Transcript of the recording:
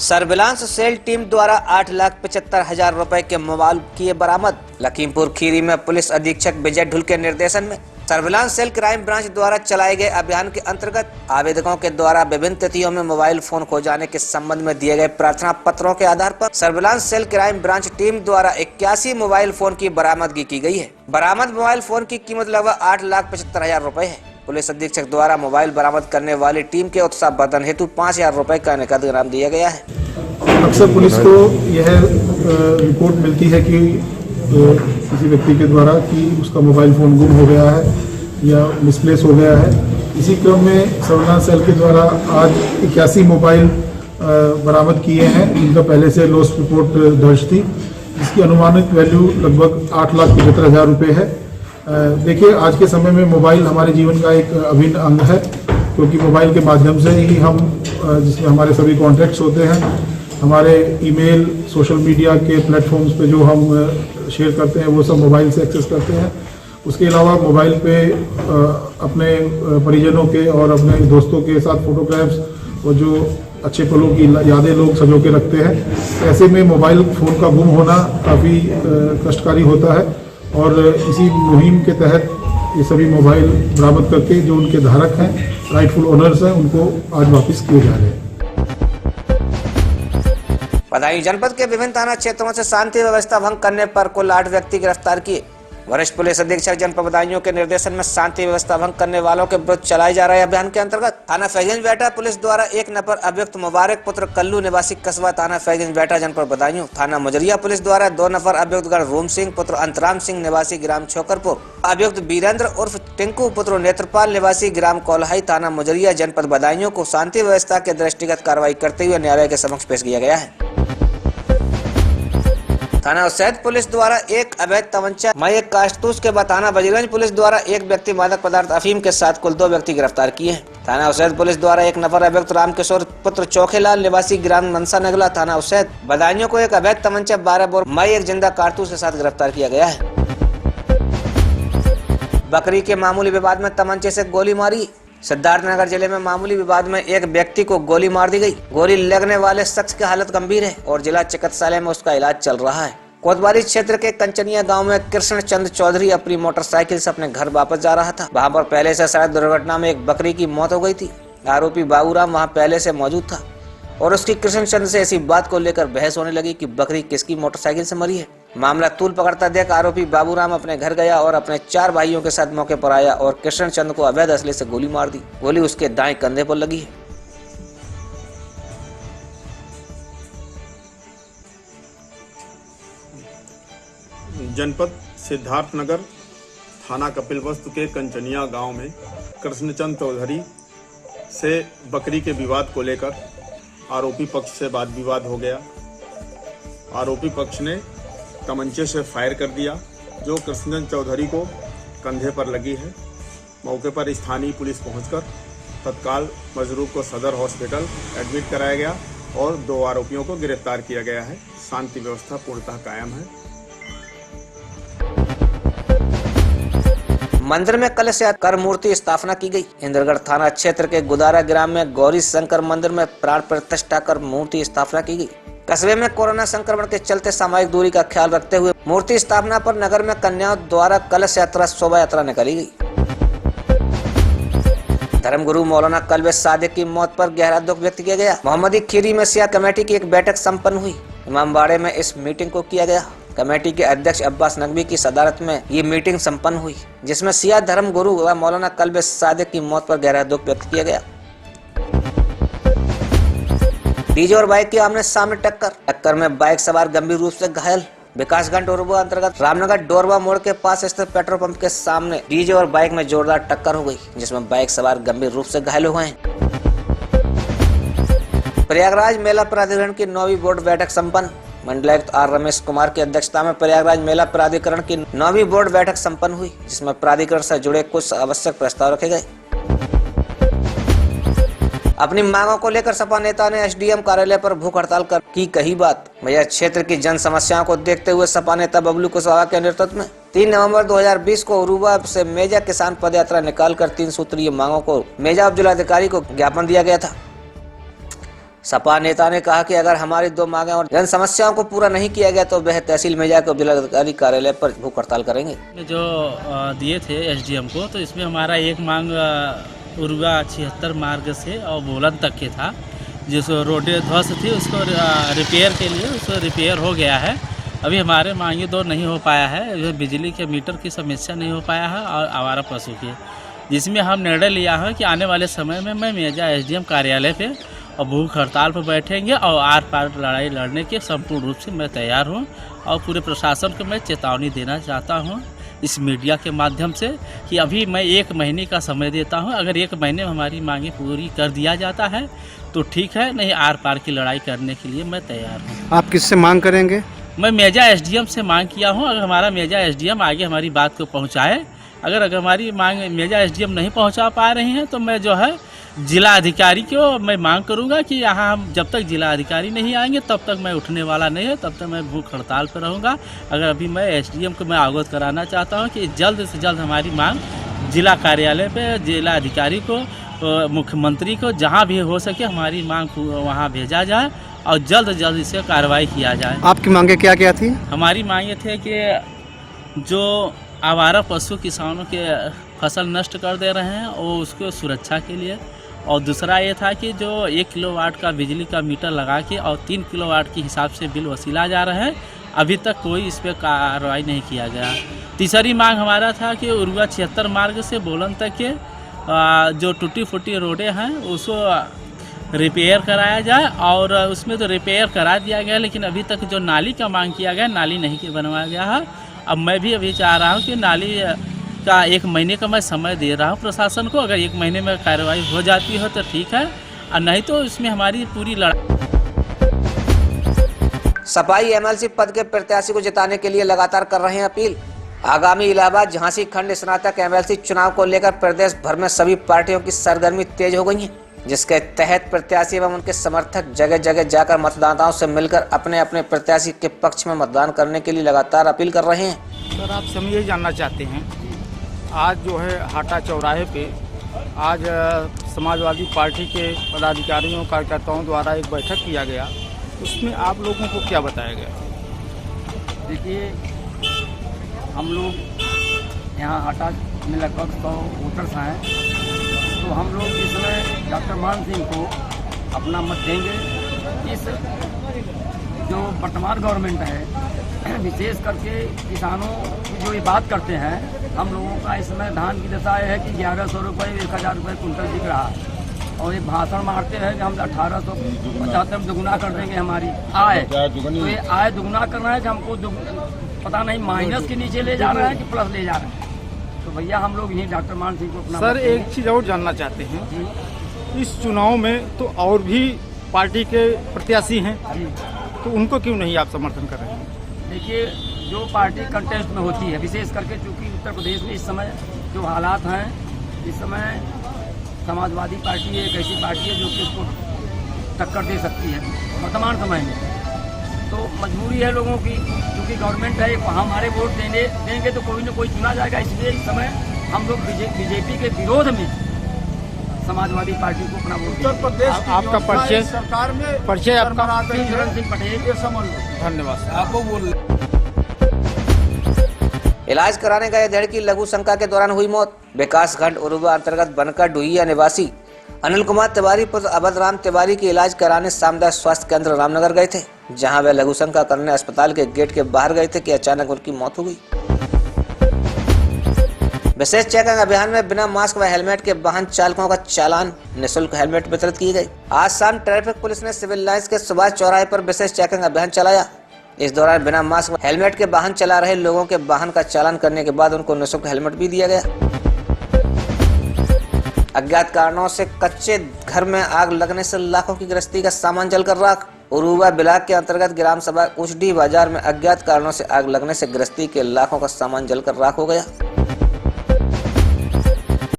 Surveillance cell team द्वारा 8,75,000 रुपए के मोबाइल किए बरामद। लखीमपुर खीरी में पुलिस अधीक्षक विजय ढुल के निर्देशन में सर्विलांस सेल क्राइम ब्रांच द्वारा चलाए गए अभियान के अंतर्गत आवेदकों के द्वारा विभिन्न तिथियों में मोबाइल फोन खो जाने के संबंध में दिए गए प्रार्थना पत्रों के आधार पर surveillance cell crime branch team द्वारा 81 मोबाइल फोन की बरामदगी की गई है। बरामद मोबाइल फोन की कीमत लगभग 8,75,000 रुपए है। पुलिस अधीक्षक द्वारा मोबाइल बरामद करने वाली टीम के उत्साह वर्धन हेतु 5,000 रुपए का नकद इनाम दिया गया है। अक्सर पुलिस को यह रिपोर्ट मिलती है कि किसी व्यक्ति के द्वारा कि उसका मोबाइल फ़ोन गुम हो गया है या मिसप्लेस हो गया है। इसी क्रम में सर्विलांस सेल के द्वारा आज 81 मोबाइल बरामद किए हैं, जिनका पहले से लॉस्ट रिपोर्ट दर्ज थी, जिसकी अनुमानित वैल्यू लगभग 8,75,000 रुपये है। देखिए, आज के समय में मोबाइल हमारे जीवन का एक अभिन्न अंग है, क्योंकि मोबाइल के माध्यम से ही हम जिसमें हमारे सभी कॉन्टैक्ट्स होते हैं, हमारे ईमेल, सोशल मीडिया के प्लेटफॉर्म्स पे जो हम शेयर करते हैं वो सब मोबाइल से एक्सेस करते हैं। उसके अलावा मोबाइल पे अपने परिजनों के और अपने दोस्तों के साथ फोटोग्राफ्स और जो अच्छे पलों की यादें लोग संजो के रखते हैं। ऐसे में मोबाइल फ़ोन का गुम होना काफ़ी कष्टकारी होता है और इसी मुहिम के तहत ये सभी मोबाइल बरामद करके जो उनके धारक हैं, राइटफुल ओनर्स हैं, उनको आज वापस किए जा रहे हैं। बदायूं जनपद के विभिन्न थाना क्षेत्रों से शांति व्यवस्था भंग करने पर कुल 8 व्यक्ति गिरफ्तार किए। वरिष्ठ पुलिस अधीक्षक जनपद बदायूं के निर्देशन में शांति व्यवस्था भंग करने वालों के विरुद्ध चलाए जा रहे अभियान के अंतर्गत थाना फैजगंज बैठा पुलिस द्वारा एक नफर अभियुक्त मुबारक पुत्र कल्लू निवासी कस्बा थाना फैजगंज बैठा जनपद बदायूं, थाना मुजरिया पुलिस द्वारा 2 नफर अभियुक्त रोम सिंह पुत्र अंतराम सिंह निवासी ग्राम छोकरपुर, अभियुक्त वीरेंद्र उर्फ टिंकू पुत्र नेत्रपाल निवासी ग्राम कोल्हाई थाना मुजरिया जनपद बदायूं को शांति व्यवस्था के दृष्टिगत कार्रवाई करते हुए न्यायालय के समक्ष पेश किया गया है। थाना उसैद पुलिस द्वारा एक अवैध तमंचा मई एक कारतूस के बाद थाना बजरंज पुलिस द्वारा एक व्यक्ति मादक पदार्थ अफीम के साथ कुल 2 व्यक्ति गिरफ्तार किए हैं। थाना उसैद पुलिस द्वारा एक नफर अभियुक्त रामकिशोर पुत्र चौखेलाल निवासी ग्राम मनसा नगला थाना उसैद बदायूं को एक अवैध तमंचा 12 बोर मई एक जिंदा कारतूस के साथ गिरफ्तार किया गया है। बकरी के मामूली विवाद में तमंचे से गोली मारी। सिद्धार्थनगर जिले में मामूली विवाद में एक व्यक्ति को गोली मार दी गई। गोली लगने वाले शख्स की हालत गंभीर है और जिला चिकित्सालय में उसका इलाज चल रहा है। कोतवाली क्षेत्र के कंचनिया गांव में कृष्ण चंद चौधरी अपनी मोटरसाइकिल से अपने घर वापस जा रहा था। वहां पर पहले से सड़क दुर्घटना में एक बकरी की मौत हो गई थी। आरोपी बाबूराम वहां पहले से मौजूद था और उसकी कृष्ण चंद से ऐसी बात को लेकर बहस होने लगी कि बकरी किसकी मोटरसाइकिल से मरी है। मामला तूल पकड़ता देख आरोपी बाबूराम अपने घर गया और अपने 4 भाइयों के साथ मौके पर आया और कृष्ण चंद को अवैध असले से गोली मार दी। गोली उसके दाएं कंधे पर लगी है। जनपद सिद्धार्थनगर थाना कपिलवस्तु के कंचनिया गांव में कृष्णचंद चौधरी से बकरी के विवाद को लेकर आरोपी पक्ष से वाद विवाद हो गया। आरोपी पक्ष ने तमंचे से फायर कर दिया, जो कृष्णचंद चौधरी को कंधे पर लगी है। मौके पर स्थानीय पुलिस पहुंचकर तत्काल मजरूब को सदर हॉस्पिटल एडमिट कराया गया और 2 आरोपियों को गिरफ्तार किया गया है। शांति व्यवस्था पूर्णतः कायम है। मंदिर में कलश कर मूर्ति स्थापना की गई। इंद्रगढ़ थाना क्षेत्र के गुदारा ग्राम में गौरी शंकर मंदिर में प्राण प्रतिष्ठा कर मूर्ति स्थापना की गई। कस्बे में कोरोना संक्रमण के चलते सामाजिक दूरी का ख्याल रखते हुए मूर्ति स्थापना पर नगर में कन्याओं द्वारा कलश यात्रा शोभा यात्रा निकाली गई। धर्मगुरु मौलाना कल्बे सादिक की मौत पर गहरा दुख व्यक्त किया गया। मोहम्मदी खीरी में सिया कमेटी की एक बैठक संपन्न हुई। इमामबाड़े में इस मीटिंग को किया गया। कमेटी के अध्यक्ष अब्बास नकवी की सदारत में ये मीटिंग संपन्न हुई, जिसमें सिया धर्म गुरु व मौलाना कल्बे सादिक की मौत पर गहरा दुख व्यक्त किया गया। डीजे और बाइक की आमने सामने टक्कर में बाइक सवार गंभीर रूप से घायल। विकासगंज डोरबा अंतर्गत रामनगर डोरबा मोड़ के पास स्थित पेट्रोल पंप के सामने डीजे और बाइक में जोरदार टक्कर हो गई, जिसमें बाइक सवार गंभीर रूप से घायल हुए हैं। प्रयागराज मेला प्राधिकरण की 9वीं बोर्ड बैठक संपन्न। मंडलायुक्त आर रमेश कुमार की अध्यक्षता में प्रयागराज मेला प्राधिकरण की 9वीं बोर्ड बैठक संपन्न हुई, जिसमें प्राधिकरण से जुड़े कुछ आवश्यक प्रस्ताव रखे गए। अपनी मांगों को लेकर सपा नेता ने एसडीएम कार्यालय पर भूख हड़ताल कर की कही बात। मैया क्षेत्र की जन समस्याओं को देखते हुए सपा नेता बबलू कुशवाहा के नेतृत्व में 3 नवंबर 2020 को उरुवा से मेजा किसान पदयात्रा निकालकर 3 सूत्रीय मांगों को मेजा उप जिलाधिकारी को ज्ञापन दिया गया था। सपा नेता ने कहा कि अगर हमारी 2 मांगे और जन समस्याओं को पूरा नहीं किया गया तो वह तहसील में जाकर जिलाधिकारी कार्यालय पर भूख हड़ताल करेंगे। जो दिए थे एसडीएम को, तो इसमें हमारा एक मांग उर्गा 76 मार्ग से और बोलन तक के था, जिसको रोडें ध्वस्त थी उसको रिपेयर के लिए उसको रिपेयर हो गया है। अभी हमारे मांगे 2 नहीं हो पाया है, बिजली के मीटर की समस्या नहीं हो पाया है और आवारा पशु की, जिसमें हम निर्णय लिया है कि आने वाले समय में मैं मेजा एसडीएम कार्यालय पे और भूख हड़ताल पर बैठेंगे और आर पार लड़ाई लड़ने के संपूर्ण रूप से मैं तैयार हूँ। और पूरे प्रशासन को मैं चेतावनी देना चाहता हूँ इस मीडिया के माध्यम से कि अभी मैं 1 महीने का समय देता हूँ। अगर 1 महीने में हमारी मांगे पूरी कर दिया जाता है तो ठीक है, नहीं आर पार की लड़ाई करने के लिए मैं तैयार हूँ। आप किससे मांग करेंगे? मैं मेजा एसडीएम से मांग किया हूँ। अगर हमारा मेजा एसडीएम आगे हमारी बात को पहुँचाए, अगर हमारी मांग मेजा एसडीएम नहीं पहुँचा पा रही हैं तो मैं जो है जिला अधिकारी को मैं मांग करूंगा कि यहाँ हम जब तक जिला अधिकारी नहीं आएंगे तब तक मैं उठने वाला नहीं है, तब तक मैं भूख हड़ताल पर रहूँगा। अगर अभी मैं एसडीएम को मैं अवगत कराना चाहता हूँ कि जल्द से जल्द हमारी मांग जिला कार्यालय पे जिला अधिकारी को, मुख्यमंत्री को, जहाँ भी हो सके हमारी मांग वहाँ भेजा जाए और जल्द से जल्द इससे कार्रवाई किया जाए। आपकी मांगे क्या क्या थी? हमारी मांगे थे कि जो आवारा पशु किसानों के फसल नष्ट कर दे रहे हैं और उसको सुरक्षा के लिए, और दूसरा ये था कि जो 1 किलोवाट का बिजली का मीटर लगा के और 3 किलोवाट के हिसाब से बिल वसूला जा रहा है, अभी तक कोई इस पर कार्रवाई नहीं किया गया। तीसरी मांग हमारा था कि उर्गा 76 मार्ग से बोलन तक के जो टूटी फूटी रोडें हैं उसको रिपेयर कराया जाए, और उसमें तो रिपेयर करा दिया गया लेकिन अभी तक जो नाली का मांग किया गया, नाली नहीं बनवाया गया है। अब मैं भी अभी चाह रहा हूँ कि नाली का 1 महीने का मैं समय दे रहा हूँ प्रशासन को। अगर 1 महीने में कार्रवाई हो जाती है तो ठीक है, और नहीं तो इसमें हमारी पूरी लड़ाई। सपाई एमएलसी पद के प्रत्याशी को जिताने के लिए लगातार कर रहे हैं अपील। आगामी इलाहाबाद झांसी खंड स्नातक एमएलसी चुनाव को लेकर प्रदेश भर में सभी पार्टियों की सरगर्मी तेज हो गई है, जिसके तहत प्रत्याशी एवं उनके समर्थक जगह जगह जाकर मतदाताओं से मिलकर अपने अपने प्रत्याशी के पक्ष में मतदान करने के लिए लगातार अपील कर रहे हैं। सर, आप सब ये जानना चाहते हैं, आज जो है हाटा चौराहे पे आज समाजवादी पार्टी के पदाधिकारियों कार्यकर्ताओं द्वारा एक बैठक किया गया, उसमें आप लोगों को क्या बताया गया? देखिए, हम लोग यहाँ हाटा में लगभग 100 वोटर्स हैं, तो हम लोग इस समय डॉक्टर मान सिंह को अपना मत देंगे। इस जो वर्तमान गवर्नमेंट है, विशेष करके किसानों की जो ये बात करते हैं, हम लोगों का इस समय धान की दशा है कि 1100 रुपये 1000 रुपये कुंटल बिक रहा है, और एक भाषण मारते हैं कि हम 1875 दुगुना कर देंगे हमारी आय। तो ये आय दुगुना करना है कि हमको पता नहीं माइनस के नीचे ले जा रहे हैं कि प्लस ले जा रहे हैं। तो भैया हम लोग यहीं डॉक्टर मान सिंह को अपना सर एक चीज़ और जानना चाहते हैं, इस चुनाव में तो और भी पार्टी के प्रत्याशी हैं, तो उनको क्यों नहीं आप समर्थन कर रहे हैं? देखिए, जो पार्टी कंटेस्ट में होती है, विशेष करके चूँकि उत्तर प्रदेश में इस समय जो हालात हैं, इस समय समाजवादी पार्टी एक ऐसी पार्टी है जो कि इसको टक्कर दे सकती है वर्तमान समय में। तो मजबूरी है लोगों की, क्योंकि गवर्नमेंट है, हमारे वोट देंगे तो कोई ना कोई चुना जाएगा। इसलिए इस समय हम लोग बीजेपी के विरोध में समाजवादी पार्टी को अपना वोट उत्तर प्रदेश आपका परिचय सरकार में परिचय आपका? चरण सिंह पटेल। धन्यवाद। आपको बोल इलाज कराने गए धेड़ की लघु शंका के दौरान हुई मौत। विकासखंड उरुवा अंतर्गत बनकर डुहिया निवासी अनिल कुमार तिवारी पुत्र अभद्राम तिवारी की इलाज कराने सामुदायिक स्वास्थ्य केंद्र रामनगर गए थे, जहां वे लघु शंका करने अस्पताल के गेट के बाहर गए थे कि अचानक उनकी मौत हो गई। विशेष चेकिंग अभियान में बिना मास्क व हेलमेट के वाहन चालकों का चालान, निःशुल्क हेलमेट वितरित किए गए। आज शाम ट्रैफिक पुलिस ने सिविल लाइंस के सुभाष चौराहे पर विशेष चेकिंग अभियान चलाया। इस दौरान बिना मास्क व हेलमेट के वाहन चला रहे लोगों के वाहन का चालान करने के बाद उनको निःशुल्क हेलमेट भी दिया गया। अज्ञात कारणों से कच्चे घर में आग लगने से लाखों की गृहस्थी का सामान जलकर राख। उरुवा ब्लॉक के अंतर्गत ग्राम सभा उचडी बाजार में अज्ञात कारणों से आग लगने से गृहस्थी के लाखों का सामान जलकर राख हो गया।